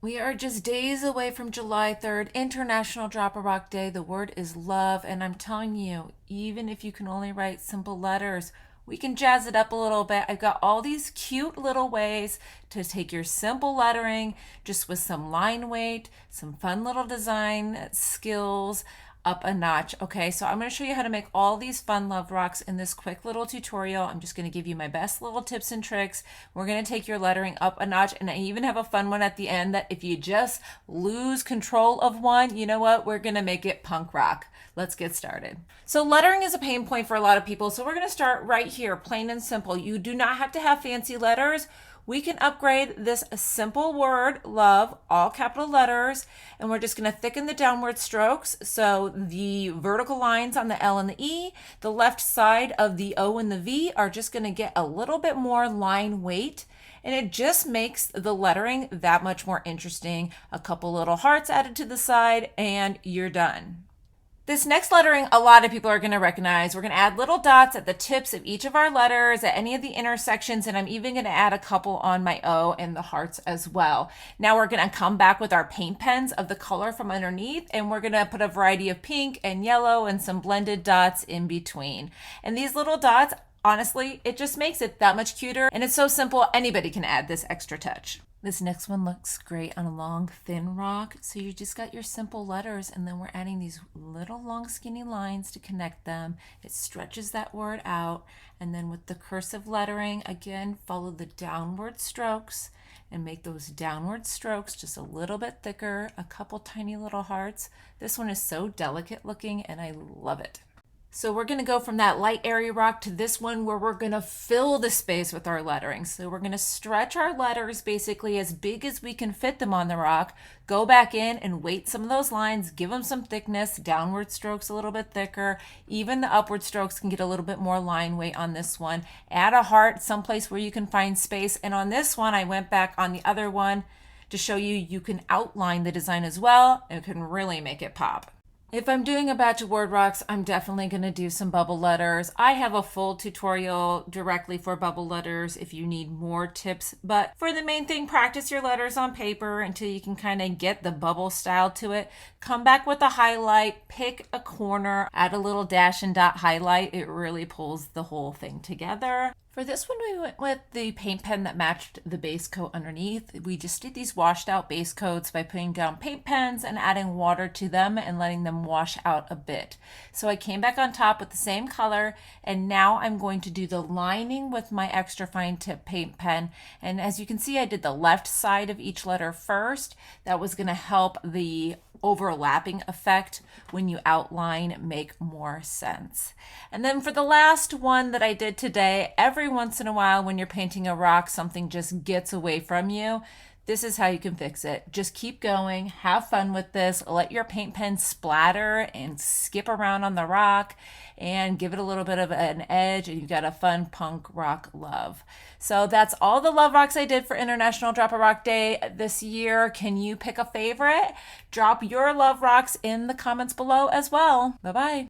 We are just days away from July 3rd, International Drop a Rock Day. The word is love, and I'm telling you, even if you can only write simple letters, we can jazz it up a little bit. I've got all these cute little ways to take your simple lettering just with some line weight, some fun little design skills up a notch. Okay, so I'm going to show you how to make all these fun love rocks in this quick little tutorial. I'm just going to give you my best little tips and tricks. We're going to take your lettering up a notch, and I even have a fun one at the end that if you just lose control of one, you know what? We're going to make it punk rock. Let's get started. So lettering is a pain point for a lot of people. So we're going to start right here, plain and simple. You do not have to have fancy letters. We can upgrade this simple word, love, all capital letters, and we're just going to thicken the downward strokes. So the vertical lines on the L and the E, the left side of the O and the V are just going to get a little bit more line weight, and it just makes the lettering that much more interesting. A couple little hearts added to the side, and you're done. This next lettering, a lot of people are going to recognize. We're going to add little dots at the tips of each of our letters, at any of the intersections, and I'm even going to add a couple on my O and the hearts as well. Now we're going to come back with our paint pens of the color from underneath, and we're going to put a variety of pink and yellow and some blended dots in between. And these little dots, honestly, it just makes it that much cuter, and it's so simple, anybody can add this extra touch. This next one looks great on a long, thin rock. So you just got your simple letters, and then we're adding these little long, skinny lines to connect them. It stretches that word out. And then with the cursive lettering, again, follow the downward strokes and make those downward strokes just a little bit thicker, a couple tiny little hearts. This one is so delicate looking, and I love it. So we're going to go from that light airy rock to this one where we're going to fill the space with our lettering. So we're going to stretch our letters basically as big as we can fit them on the rock, go back in and weight some of those lines, give them some thickness, downward strokes a little bit thicker, even the upward strokes can get a little bit more line weight on this one. Add a heart someplace where you can find space, and on this one I went back on the other one to show you you can outline the design as well, and it can really make it pop. If I'm doing a batch of word rocks, I'm definitely going to do some bubble letters. I have a full tutorial directly for bubble letters if you need more tips. But for the main thing, practice your letters on paper until you can kind of get the bubble style to it. Come back with a highlight, pick a corner, add a little dash and dot highlight. It really pulls the whole thing together. For this one, we went with the paint pen that matched the base coat underneath. We just did these washed out base coats by putting down paint pens and adding water to them and letting them wash out a bit. So I came back on top with the same color, and now I'm going to do the lining with my extra fine tip paint pen. And as you can see, I did the left side of each letter first. That was going to help the overlapping effect when you outline make more sense. And then for the last one that I did today, every once in a while when you're painting a rock, something just gets away from you. This is how you can fix it. Just keep going, have fun with this, let your paint pen splatter and skip around on the rock and give it a little bit of an edge, and you've got a fun punk rock love. So that's all the love rocks I did for International Drop a Rock Day this year. Can you pick a favorite? Drop your love rocks in the comments below as well. Bye-bye.